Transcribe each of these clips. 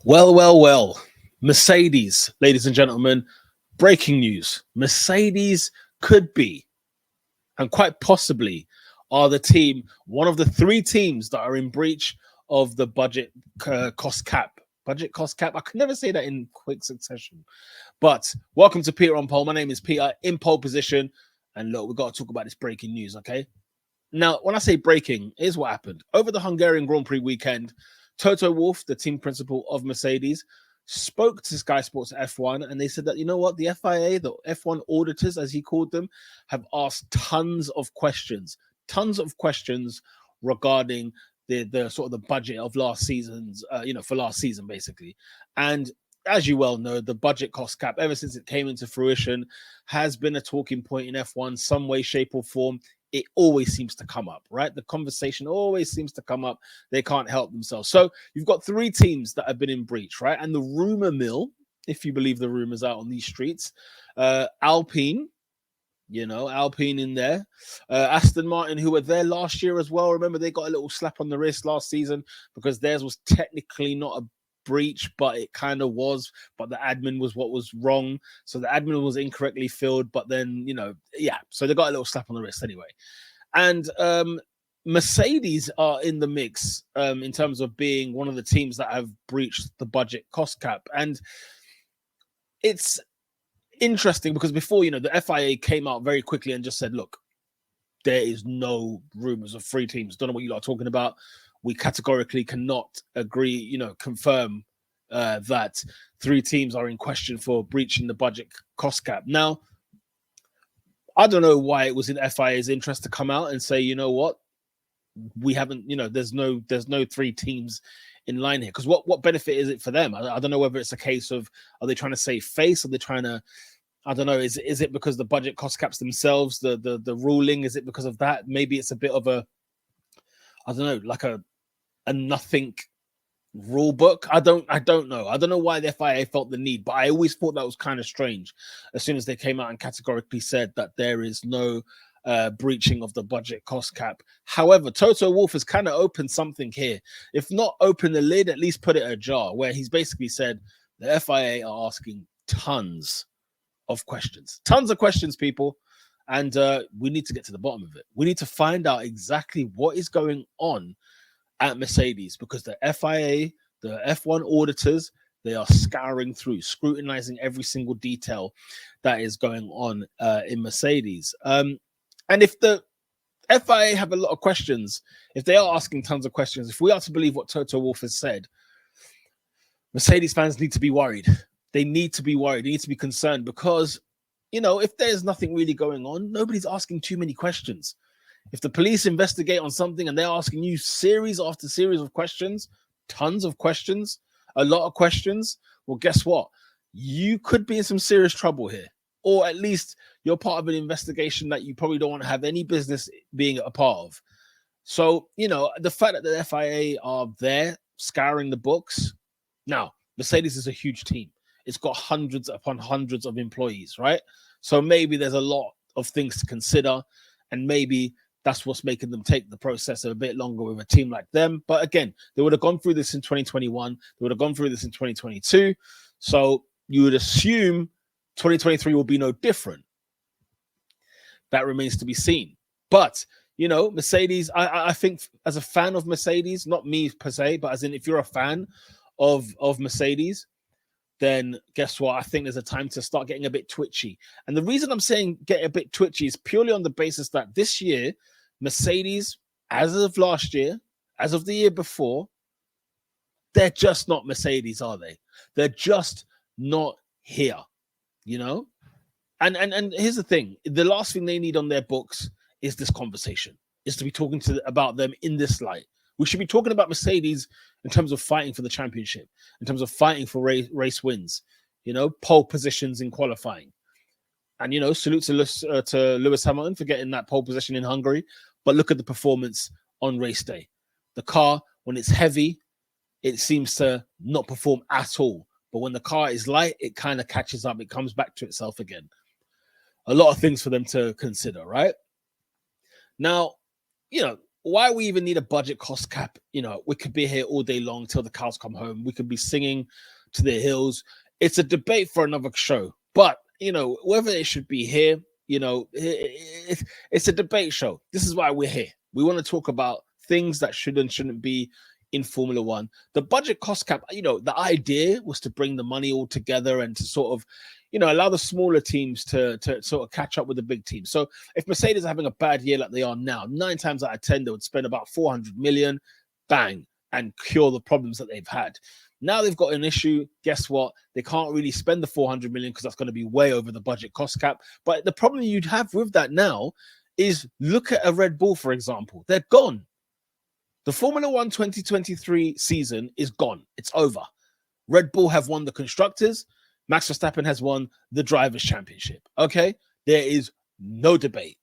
Well. Mercedes, ladies and gentlemen, breaking news. Mercedes could be, and quite possibly, are the team, one of the three teams that are in breach of the budget cost cap. Budget cost cap. I can never say that in quick succession. But welcome to Peter on Pole. My name is Peter in pole position. And look, we've got to talk about this breaking news, okay? Now, when I say breaking, here's what happened. Over the Hungarian Grand Prix weekend, Toto Wolff, the team principal of Mercedes, spoke to Sky Sports F1, and they said that, you know what, the FIA, the F1 auditors, as he called them, have asked tons of questions regarding the sort of the budget of last season's, for last season, basically. And as you well know, the budget cost cap, ever since it came into fruition, has been a talking point in F1, some way, shape, or form. It always seems to come up, right? The conversation always seems to come up. They can't help themselves. So you've got three teams that have been in breach, right? And the rumor mill, if you believe the rumors out on these streets, Alpine in there, Aston Martin, who were there last year as well. Remember, they got a little slap on the wrist last season because theirs was technically not a breach, but it kind of was, but the admin was what was wrong. So the admin was incorrectly filled, but then, so they got a little slap on the wrist anyway. And Mercedes are in the mix in terms of being one of the teams that have breached the budget cost cap. And it's interesting because before, the FIA came out very quickly and just said, look, there is no rumors of three teams. Don't know what you are talking about. We categorically cannot agree, confirm that three teams are in question for breaching the budget cost cap. Now, I don't know why it was in FIA's interest to come out and say, you know what, we haven't, there's no three teams in line here. Because what benefit is it for them? I don't know whether it's a case of, are they trying to save face? Are they trying to, I don't know, is it because the budget cost caps themselves, the ruling, is it because of that? Maybe it's a bit of a, I don't know, like a nothing rule book. I don't know. I don't know why the FIA felt the need, but I always thought that was kind of strange as soon as they came out and categorically said that there is no breaching of the budget cost cap. However, Toto Wolff has kind of opened something here. If not open the lid, at least put it ajar, where he's basically said the FIA are asking tons of questions, people. And we need to get to the bottom of it. We need to find out exactly what is going on at Mercedes, because the FIA, the F1 auditors, they are scouring through, scrutinizing every single detail that is going on in Mercedes. And if the FIA have a lot of questions, if they are asking tons of questions, if we are to believe what Toto Wolff has said, Mercedes fans need to be worried. They need to be worried. They need to be concerned because, if there's nothing really going on, nobody's asking too many questions. If the police investigate on something and they're asking you series after series of questions, tons of questions, a lot of questions, well, guess what? You could be in some serious trouble here. Or at least you're part of an investigation that you probably don't want to have any business being a part of. So, the fact that the FIA are there scouring the books. Now, Mercedes is a huge team. It's got hundreds upon hundreds of employees, right? So maybe there's a lot of things to consider, and maybe that's what's making them take the process a bit longer with a team like them. But again, they would have gone through this in 2021. They would have gone through this in 2022. So you would assume 2023 will be no different. That remains to be seen. But, Mercedes, I think as a fan of Mercedes, not me per se, but as in if you're a fan of Mercedes, then guess what? I think there's a time to start getting a bit twitchy. And the reason I'm saying get a bit twitchy is purely on the basis that this year, Mercedes, as of last year, as of the year before, they're just not Mercedes, are they? They're just not here, And here's the thing. The last thing they need on their books is this conversation, is to be talking about them in this light. We should be talking about Mercedes in terms of fighting for the championship, in terms of fighting for race wins, pole positions in qualifying. And, salute to Lewis Hamilton for getting that pole position in Hungary. But look at the performance on race day. The car, when it's heavy, it seems to not perform at all. But when the car is light, it kind of catches up. It comes back to itself again. A lot of things for them to consider, right? Now, why we even need a budget cost cap? You know, we could be here all day long till the cows come home. We could be singing to the hills. It's a debate for another show. But, you know, whether it should be here, you know, it's a debate show. This is why we're here. We want to talk about things that should and shouldn't be in Formula One. The budget cost cap, you know, the idea was to bring the money all together and to sort of, you know, allow the smaller teams to sort of catch up with the big teams. So if Mercedes are having a bad year like they are now, 9 times out of 10, they would spend about 400 million, bang, and cure the problems that they've had. Now they've got an issue. Guess what? They can't really spend the 400 million because that's going to be way over the budget cost cap. But the problem you'd have with that now is look at a Red Bull, for example. They're gone. The Formula One 2023 season is gone. It's over. Red Bull have won the Constructors. Max Verstappen has won the Drivers' Championship. Okay? There is no debate.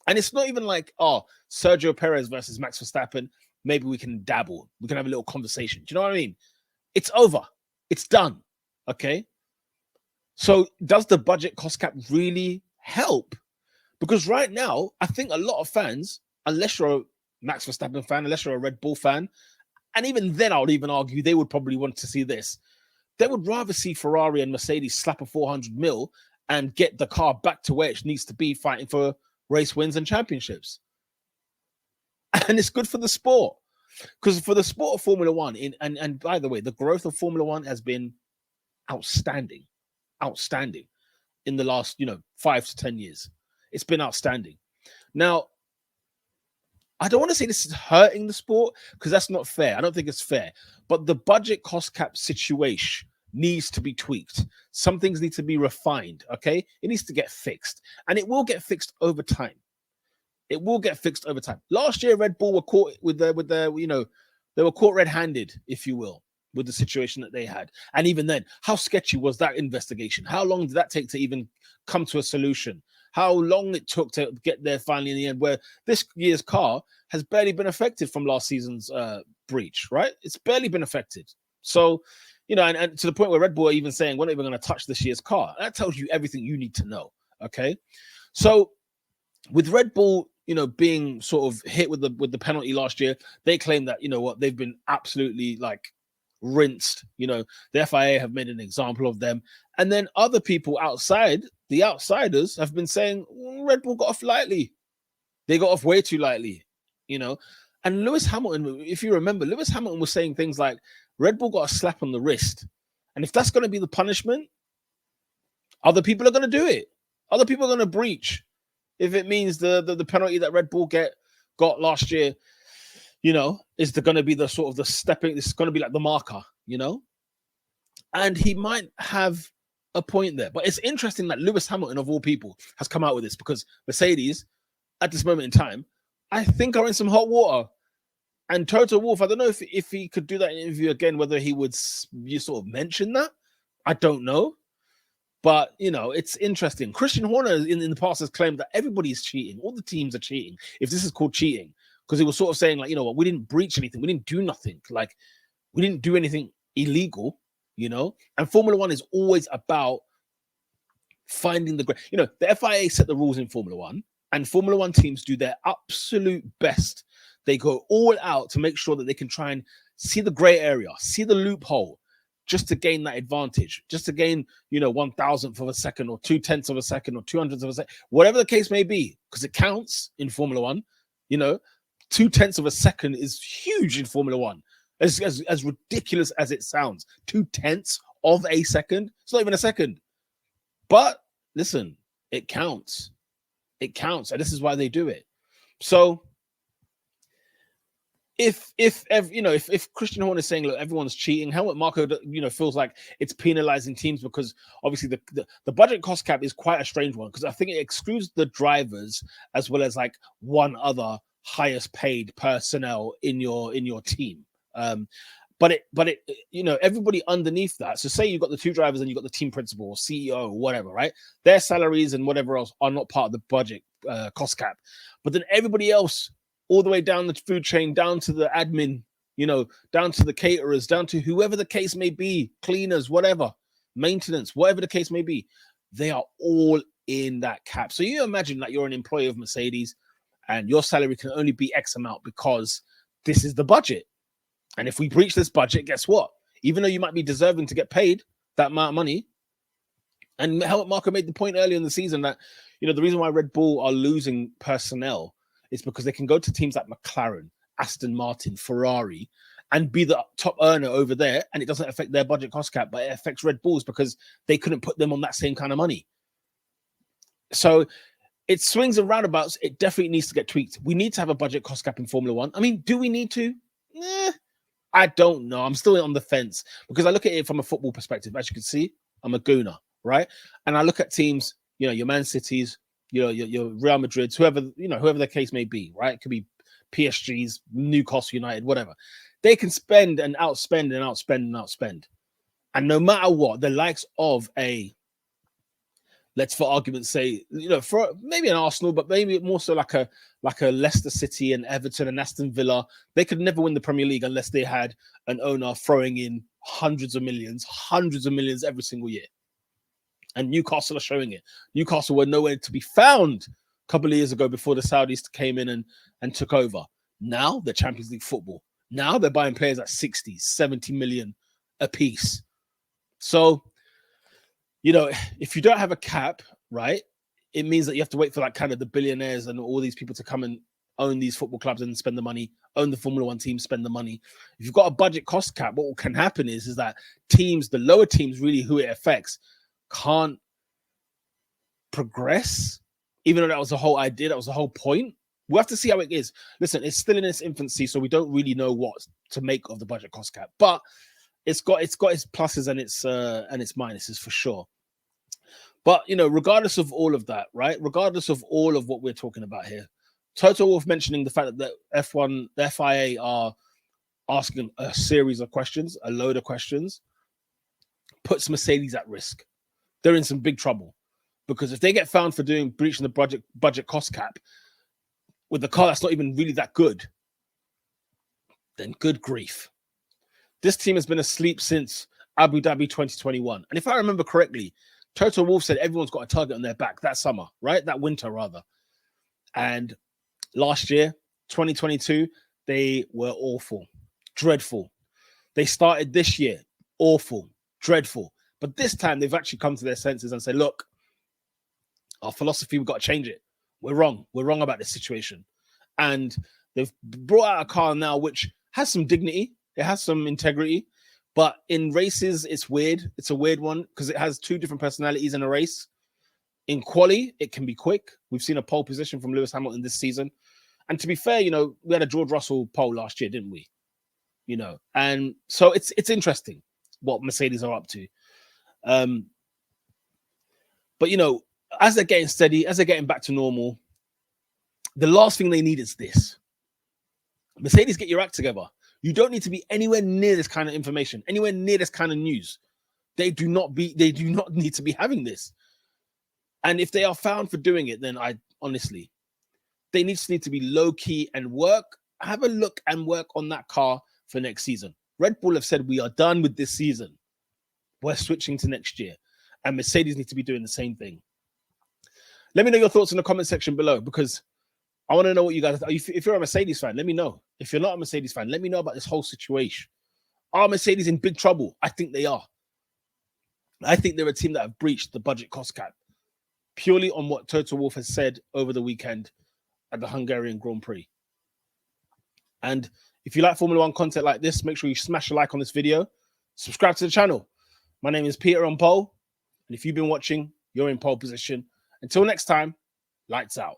And it's not even like, oh, Sergio Perez versus Max Verstappen. Maybe we can dabble. We can have a little conversation. Do you know what I mean? It's over. It's done. Okay? So does the budget cost cap really help? Because right now, I think a lot of fans, unless you're a Max Verstappen fan, unless you're a Red Bull fan, and even then I would even argue they would probably want to see this. They would rather see Ferrari and Mercedes slap a 400 mil and get the car back to where it needs to be, fighting for race wins and championships. And it's good for the sport. Because for the sport of Formula One, and by the way, the growth of Formula One has been outstanding in the last, 5 to 10 years. It's been outstanding. Now, I don't want to say this is hurting the sport because that's not fair. I don't think it's fair. But the budget cost cap situation needs to be tweaked. Some things need to be refined, okay? It needs to get fixed. And it will get fixed over time. It will get fixed over time. Last year, Red Bull were caught with their they were caught red-handed, if you will, with the situation that they had. And even then, how sketchy was that investigation? How long did that take to even come to a solution? How long it took to get there finally in the end, where this year's car has barely been affected from last season's breach, right? It's barely been affected. So, and to the point where Red Bull are even saying, we're not even going to touch this year's car. That tells you everything you need to know, okay? So with Red Bull, being sort of hit with the penalty last year, they claim that, they've been absolutely rinsed. The FIA have made an example of them. And then other people outside, the outsiders, have been saying Red Bull got off lightly. They got off way too lightly, And Lewis Hamilton, if you remember, Lewis Hamilton was saying things like Red Bull got a slap on the wrist. And if that's going to be the punishment, other people are going to do it. Other people are going to breach. If it means the penalty that Red Bull got last year, is going to be the sort of the stepping, it's going to be like the marker, And he might have a point there. But it's interesting that Lewis Hamilton, of all people, has come out with this because Mercedes, at this moment in time, I think are in some hot water. And Toto Wolff, I don't know if he could do that interview again, whether he would sort of mention that. I don't know. But, it's interesting. Christian Horner in the past has claimed that everybody's cheating. All the teams are cheating. If this is called cheating. Because he was sort of saying, what, we didn't breach anything. We didn't do nothing. We didn't do anything illegal, And Formula One is always about finding the great. The FIA set the rules in Formula One. And Formula One teams do their absolute best. They go all out to make sure that they can try and see the gray area, see the loophole, just to gain that advantage, just to gain, 1,000th of a second or 2/10 of a second or 200th of a second, whatever the case may be, because it counts in Formula One. 2/10 of a second is huge in Formula One. As ridiculous as it sounds, 2/10 of a second, it's not even a second. But listen, it counts. It counts, and this is why they do it. So if Christian Horner is saying, look, everyone's cheating, Helmut Marko, feels like it's penalizing teams because obviously the budget cost cap is quite a strange one because I think it excludes the drivers as well as one other highest paid personnel in your team. But everybody underneath that. So say you've got the two drivers and you've got the team principal or CEO or whatever, right? Their salaries and whatever else are not part of the budget cost cap. But then everybody else, all the way down the food chain, down to the admin, down to the caterers, down to whoever the case may be, cleaners, whatever, maintenance, whatever the case may be, they are all in that cap. So you imagine that you're an employee of Mercedes and your salary can only be X amount because this is the budget. And if we breach this budget, guess what? Even though you might be deserving to get paid that amount of money, and Helmut Marko made the point earlier in the season that, you know, the reason why Red Bull are losing personnel is because they can go to teams like McLaren, Aston Martin, Ferrari, and be the top earner over there, and it doesn't affect their budget cost cap, but it affects Red Bulls because they couldn't put them on that same kind of money. So it swings and roundabouts. It definitely needs to get tweaked. We need to have a budget cost cap in Formula One. I mean, do we need to? I don't know. I'm still on the fence because I look at it from a football perspective. As you can see, I'm a gooner, right? And I look at teams, you know, your Man Cities, you know, your Real Madrids, whoever the case may be, right? It could be PSG's, Newcastle United, whatever. They can spend and outspend and outspend and outspend. And no matter what, the likes of let's for argument's sake, you know, for maybe an Arsenal, but maybe more so like a Leicester City and Everton and Aston Villa, they could never win the Premier League unless they had an owner throwing in hundreds of millions every single year. And Newcastle are showing it. Newcastle were nowhere to be found a couple of years ago before the Saudis came in and took over. Now they're Champions League football. Now they're buying players at 60, 70 million a piece. So, you know, if you don't have a cap, right, it means that you have to wait for like kind of the billionaires and all these people to come and own these football clubs and spend the money, own the Formula One team, spend the money. If you've got a budget cost cap, what can happen is that teams, the lower teams really who it affects, can't progress, even though that was the whole idea, that was the whole point. We'll have to see how it is. Listen, it's still in its infancy, so we don't really know what to make of the budget cost cap, but it's got its pluses and its minuses for sure. But, you know, regardless of all of that, right? Regardless of all of what we're talking about here, Toto Wolff mentioning the fact that the FIA are asking a series of questions, a load of questions, puts Mercedes at risk. They're in some big trouble because if they get found for breaching the budget cost cap with the car that's not even really that good, then good grief. This team has been asleep since Abu Dhabi 2021. And if I remember correctly, Toto Wolff said everyone's got a target on their back that summer, right? That winter, rather. And last year, 2022, they were awful, dreadful. They started this year, awful, dreadful. But this time, they've actually come to their senses and said, look, our philosophy, we've got to change it. We're wrong. We're wrong about this situation. And they've brought out a car now which has some dignity. It has some integrity. But in races, it's weird. It's a weird one because it has two different personalities in a race. In quali, it can be quick. We've seen a pole position from Lewis Hamilton this season. And to be fair, you know, we had a George Russell pole last year, didn't we? You know, and so it's interesting what Mercedes are up to. But, you know, as they're getting steady, as they're getting back to normal, the last thing they need is this. Mercedes, get your act together. You don't need to be anywhere near this kind of information, anywhere near this kind of news. They do not need to be having this. And if they are found for doing it, then they need to be low key and have a look and work on that car for next season. Red Bull have said we are done with this season. We're switching to next year. And Mercedes need to be doing the same thing. Let me know your thoughts in the comment section below because I want to know what you guys. If you're a Mercedes fan, let me know. If you're not a Mercedes fan, let me know about this whole situation. Are Mercedes in big trouble? I think they are. I think they're a team that have breached the budget cost cap purely on what Toto Wolff has said over the weekend at the Hungarian Grand Prix. And if you like Formula One content like this, make sure you smash a like on this video. Subscribe to the channel. My name is Peter on pole. And if you've been watching, you're in pole position. Until next time, lights out.